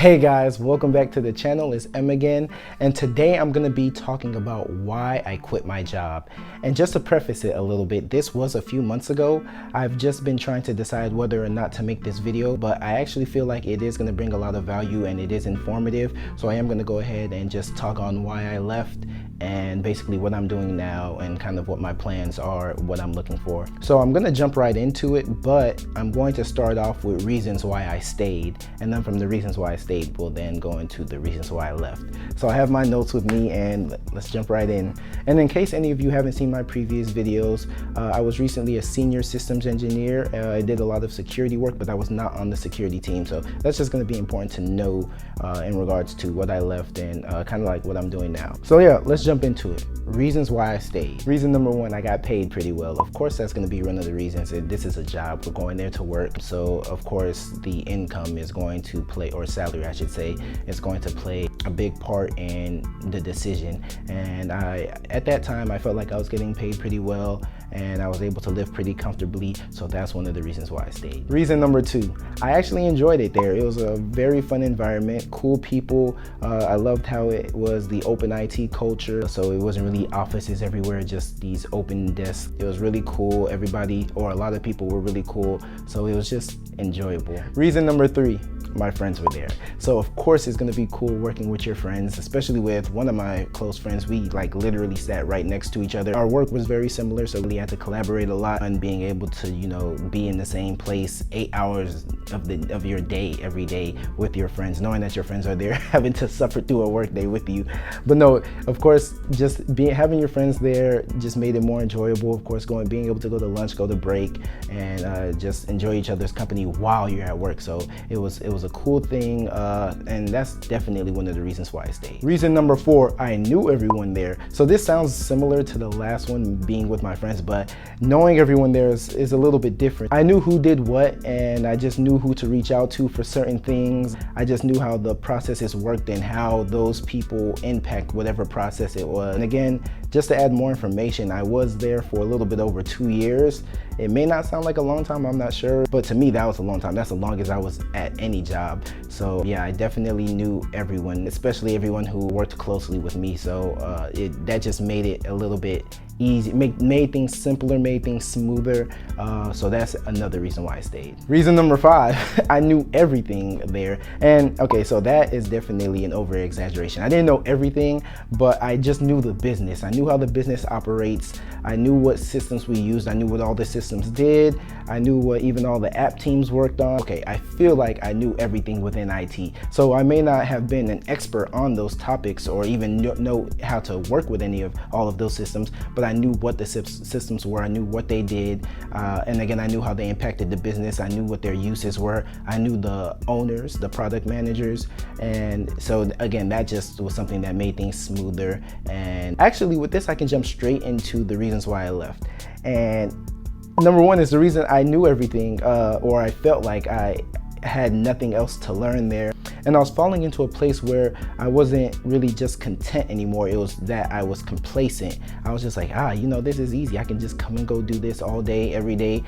Hey guys, welcome back to the channel. It's M again, and today I'm going to be talking about why I quit my job. And just to preface it a little bit, this was a few months ago. I've just been trying to decide whether or not to make this video, but I actually feel like it is going to bring a lot of value and it is informative. So I am going to go ahead and just talk on why I left and basically what I'm doing now and kind of what my plans are, what I'm looking for. So I'm gonna jump right into it, but I'm going to start off with reasons why I stayed, and then from the reasons why I stayed, we'll then go into the reasons why I left. So I have my notes with me and let's jump right in. And in case any of you haven't seen my previous videos, I was recently a senior systems engineer. I did a lot of security work, but I was not on the security team. So that's just gonna be important to know in regards to what I left and kind of like what I'm doing now. So yeah, let's jump into it. Reasons why I stayed. Reason number one, I got paid pretty well. Of course, that's going to be one of the reasons. This is a job. We're going there to work. So of course, the income is going to play, or salary, I should say, is going to play a big part in the decision. And at that time, I felt like I was getting paid pretty well and I was able to live pretty comfortably. So that's one of the reasons why I stayed. Reason number two, I actually enjoyed it there. It was a very fun environment, cool people. I loved how it was the open IT culture. So it wasn't really offices everywhere, just these open desks. It was really cool. Everybody, or a lot of people, were really cool. So it was just enjoyable. Reason number three, my friends were there. So of course it's gonna be cool working with your friends, especially with one of my close friends. We like literally sat right next to each other. Our work was very similar, so we had to collaborate a lot on being able to, you know, be in the same place 8 hours of your day every day with your friends, knowing that your friends are there having to suffer through a work day with you. But no, of course, just having your friends there just made it more enjoyable. Of course, being able to go to lunch, go to break, and just enjoy each other's company while you're at work. So it was a cool thing, and that's definitely one of the reasons why I stayed. Reason number four, I knew everyone there. So this sounds similar to the last one, being with my friends, but knowing everyone there is a little bit different. I knew who did what, and I just knew who to reach out to for certain things. I just knew how the processes worked and how those people impact whatever process it was. And again, just to add more information, I was there for a little bit over 2 years. It may not sound like a long time, I'm not sure, but to me that was a long time. That's the longest I was at any job. So yeah, I definitely knew everyone, especially everyone who worked closely with me. So that just made it a little bit easy, made things simpler, made things smoother. So that's another reason why I stayed. Reason number five, I knew everything there. And okay, so that is definitely an over exaggeration. I didn't know everything, but I just knew the business. I knew how the business operates. I knew what systems we used. I knew what all the systems did. I knew what even all the app teams worked on. Okay, I feel like I knew everything within IT. So I may not have been an expert on those topics or even know how to work with all of those systems, but I knew what the systems were. I knew what they did. And again, I knew how they impacted the business. I knew what their uses were. I knew the owners, the product managers. And so again, that just was something that made things smoother. And actually with this, I can jump straight into the reasons why I left. And number one is the reason I knew everything, or I felt like I had nothing else to learn there. And I was falling into a place where I wasn't really just content anymore. It was that I was complacent. I was just like, you know, this is easy. I can just come and go do this all day, every day.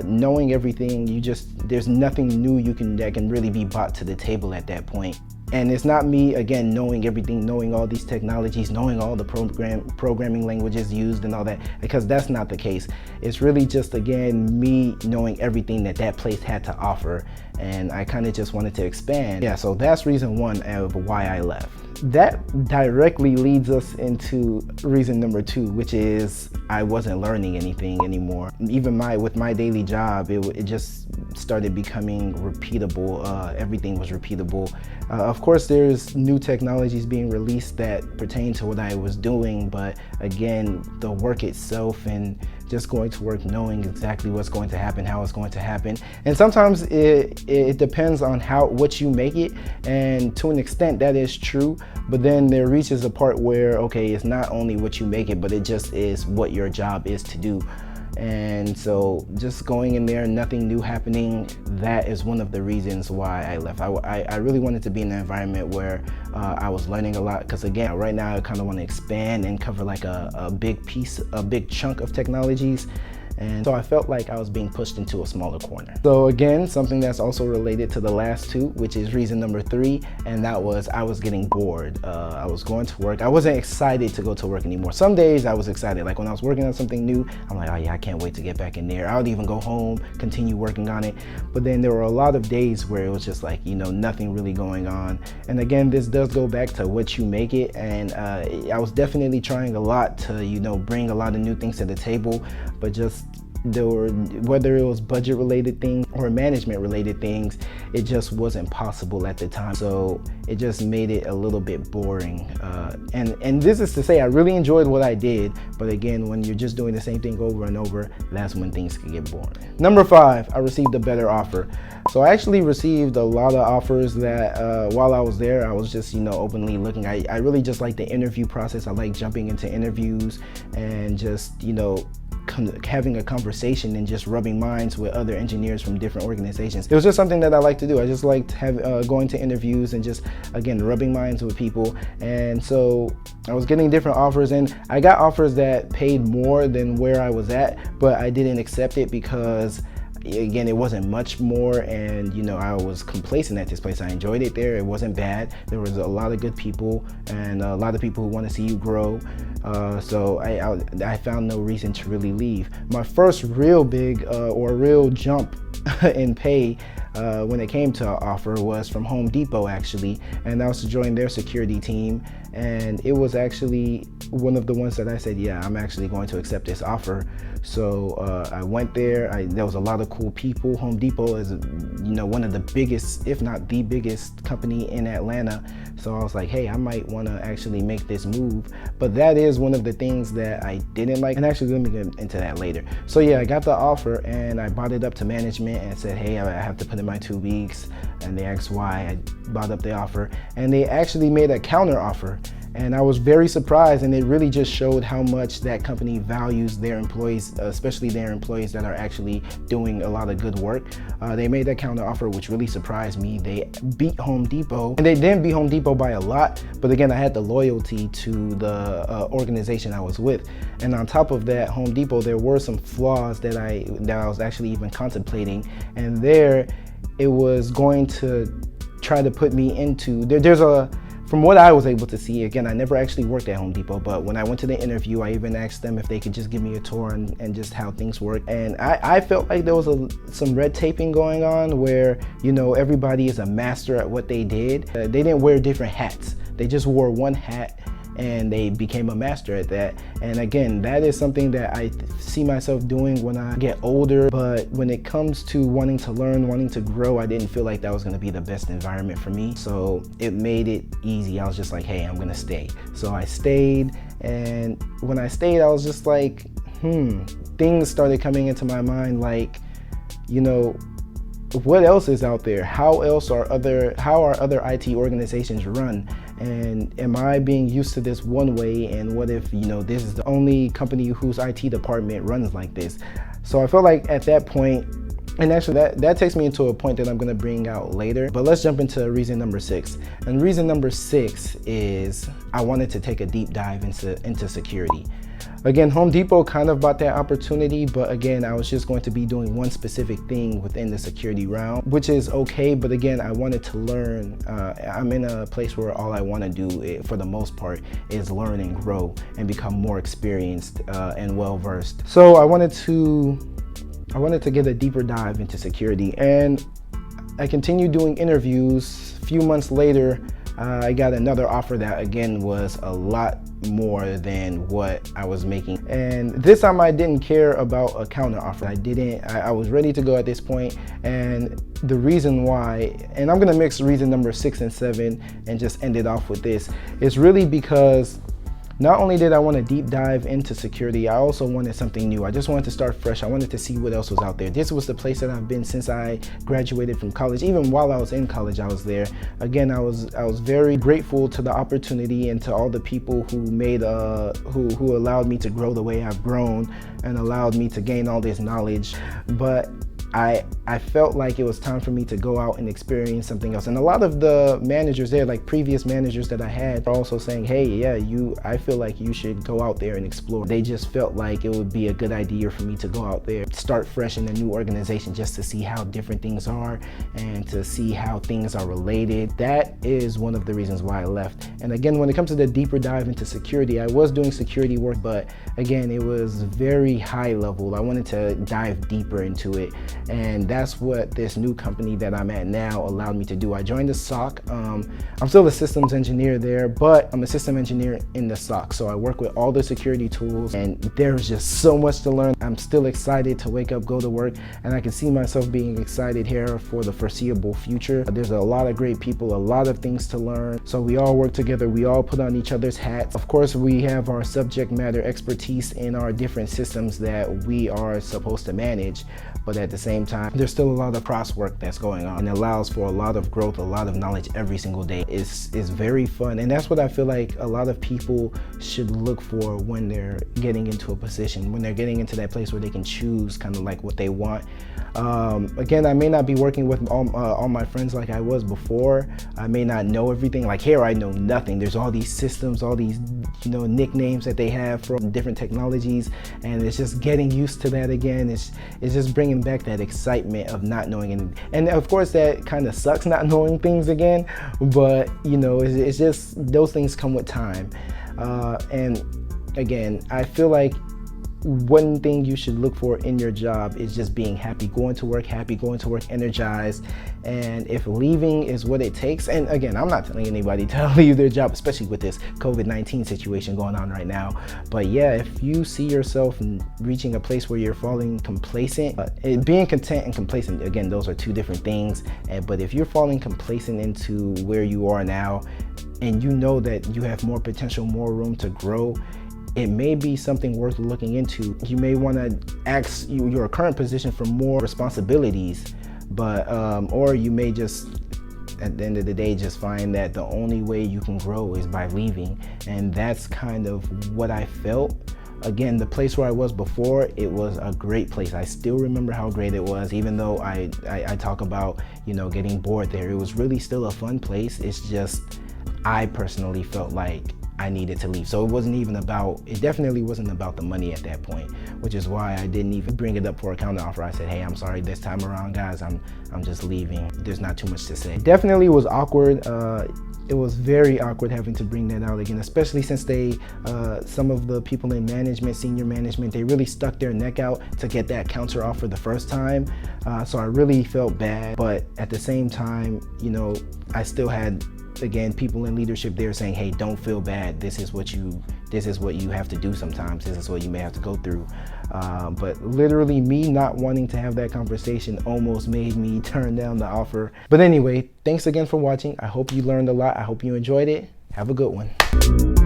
Knowing everything, there's nothing new that can really be brought to the table at that point. And it's not me, again, knowing everything, knowing all these technologies, knowing all the programming languages used and all that, because that's not the case. It's really just, again, me knowing everything that place had to offer. And I kind of just wanted to expand. Yeah, so that's reason one of why I left. That directly leads us into reason number two, which is I wasn't learning anything anymore. Even with my daily job, it just started becoming repeatable. Everything was repeatable. Of course, there's new technologies being released that pertain to what I was doing, but again, the work itself and just going to work knowing exactly what's going to happen, how it's going to happen. And sometimes it depends on what you make it, and to an extent that is true, but then there reaches a part where, okay, it's not only what you make it, but it just is what your job is to do. And so just going in there, nothing new happening, that is one of the reasons why I left. I really wanted to be in an environment where I was learning a lot, because again, right now I kind of want to expand and cover like a big chunk of technologies. And so I felt like I was being pushed into a smaller corner. So again, something that's also related to the last two, which is reason number 3, and that was I was getting bored. I was going to work. I wasn't excited to go to work anymore. Some days I was excited, like when I was working on something new, I'm like, oh yeah, I can't wait to get back in there. I would even go home, continue working on it. But then there were a lot of days where it was just like, nothing really going on. And again, this does go back to what you make it. And I was definitely trying a lot to, bring a lot of new things to the table, but just whether it was budget related things or management related things, it just wasn't possible at the time. So it just made it a little bit boring. And this is to say, I really enjoyed what I did, but again, when you're just doing the same thing over and over, that's when things can get boring. Number 5, I received a better offer. So I actually received a lot of offers that while I was there, I was just, openly looking. I really just like the interview process. I like jumping into interviews and just, having a conversation and just rubbing minds with other engineers from different organizations. It was just something that I like to do. I just liked going to interviews and just, again, rubbing minds with people. And so I was getting different offers, and I got offers that paid more than where I was at, but I didn't accept it because, again, it wasn't much more, and I was complacent at this place. I enjoyed it there. It wasn't bad. There was a lot of good people and a lot of people who want to see you grow. So I found no reason to really leave. My first real big or real jump in pay when it came to an offer was from Home Depot, actually, and that was to join their security team. And it was actually one of the ones that I said, yeah, I'm actually going to accept this offer. So I went there. There was a lot of cool people. Home Depot is, one of the biggest, if not the biggest company in Atlanta. So I was like, hey, I might want to actually make this move. But that is one of the things that I didn't like. And actually, let me get into that later. So yeah, I got the offer and I brought it up to management and said, hey, I have to put in my 2 weeks. And they asked why. I brought up the offer, and they actually made a counter offer. And I was very surprised, and it really just showed how much that company values their employees, especially their employees that are actually doing a lot of good work. They made that counter offer, which really surprised me. They beat Home Depot, and they didn't beat Home Depot by a lot, but again, I had the loyalty to the organization I was with. And on top of that, Home Depot, there were some flaws that I was actually even contemplating, and there it was going to try to put me into, from what I was able to see, again, I never actually worked at Home Depot, but when I went to the interview, I even asked them if they could just give me a tour and just how things work. And I felt like there was some red taping going on where, everybody is a master at what they did. They didn't wear different hats. They just wore one hat and they became a master at that. And again, that is something that I see myself doing when I get older. But when it comes to wanting to learn, wanting to grow, I didn't feel like that was gonna be the best environment for me. So it made it easy. I was just like, hey, I'm gonna stay. So I stayed, and when I stayed, I was just like, things started coming into my mind like, what else is out there? How are other IT organizations run? And am I being used to this one way? And what if, this is the only company whose IT department runs like this? So I felt like at that point, and actually that takes me into a point that I'm gonna bring out later, but let's jump into reason number 6. And reason number 6 is I wanted to take a deep dive into security. Again, Home Depot kind of bought that opportunity, but again, I was just going to be doing one specific thing within the security realm, which is okay, but again, I wanted to learn. I'm in a place where all I want to do, for the most part, is learn and grow and become more experienced and well-versed. So I wanted to get a deeper dive into security, and I continued doing interviews. A few months later, I got another offer that again was a lot more than what I was making. And this time I didn't care about a counter offer. I was ready to go at this point. And the reason why, and I'm gonna mix reason number 6 and 7 and just end it off with this, is really because not only did I want to deep dive into security, I also wanted something new. I just wanted to start fresh. I wanted to see what else was out there. This was the place that I've been since I graduated from college. Even while I was in college, I was there. Again, I was very grateful to the opportunity and to all the people who who allowed me to grow the way I've grown and allowed me to gain all this knowledge. But I felt like it was time for me to go out and experience something else. And a lot of the managers there, like previous managers that I had, are also saying, hey, yeah, I feel like you should go out there and explore. They just felt like it would be a good idea for me to go out there, start fresh in a new organization, just to see how different things are and to see how things are related. That is one of the reasons why I left. And again, when it comes to the deeper dive into security, I was doing security work, but again, it was very high level. I wanted to dive deeper into it, and that's what this new company that I'm at now allowed me to do. I joined the SOC. I'm still a systems engineer there, but I'm a system engineer in the SOC, so I work with all the security tools, and there's just so much to learn. I'm still excited to wake up, go to work, and I can see myself being excited here for the foreseeable future. There's a lot of great people, a lot of things to learn, so we all work together, we all put on each other's hats. Of course, we have our subject matter expertise in our different systems that we are supposed to manage, but at the same time, there's still a lot of cross work that's going on, and it allows for a lot of growth, a lot of knowledge every single day. It's very fun, and that's what I feel like a lot of people should look for when they're getting into a position, when they're getting into that place where they can choose kind of like what they want. Again, I may not be working with all my friends like I was before. I may not know everything. Like here, I know nothing. There's all these systems, all these nicknames that they have from different technologies, and it's just getting used to that again. It's just bringing back that excitement of not knowing anything. And of course, that kind of sucks not knowing things again, but it's just those things come with time. And again, I feel like one thing you should look for in your job is just being happy going to work, energized. And if leaving is what it takes, and again, I'm not telling anybody to leave their job, especially with this COVID-19 situation going on right now. But yeah, if you see yourself reaching a place where you're falling complacent, being content and complacent, again, those are two different things. But if you're falling complacent into where you are now, and you know that you have more potential, more room to grow, it may be something worth looking into. You may want to ask your current position for more responsibilities, but or you may just, at the end of the day, just find that the only way you can grow is by leaving. And that's kind of what I felt. Again, the place where I was before, it was a great place. I still remember how great it was, even though I talk about getting bored there. It was really still a fun place. It's just I personally felt like I needed to leave. So it definitely wasn't about the money at that point, which is why I didn't even bring it up for a counteroffer. I said, hey, I'm sorry, this time around, guys, I'm just leaving. There's not too much to say. It definitely was awkward. It was very awkward having to bring that out again, especially since some of the people in management, senior management, they really stuck their neck out to get that counteroffer the first time. So I really felt bad, but at the same time, I still had, again, people in leadership there saying, hey, don't feel bad. This is what you have to do sometimes. This is what you may have to go through. But literally me not wanting to have that conversation almost made me turn down the offer. But anyway, thanks again for watching. I hope you learned a lot. I hope you enjoyed it. Have a good one.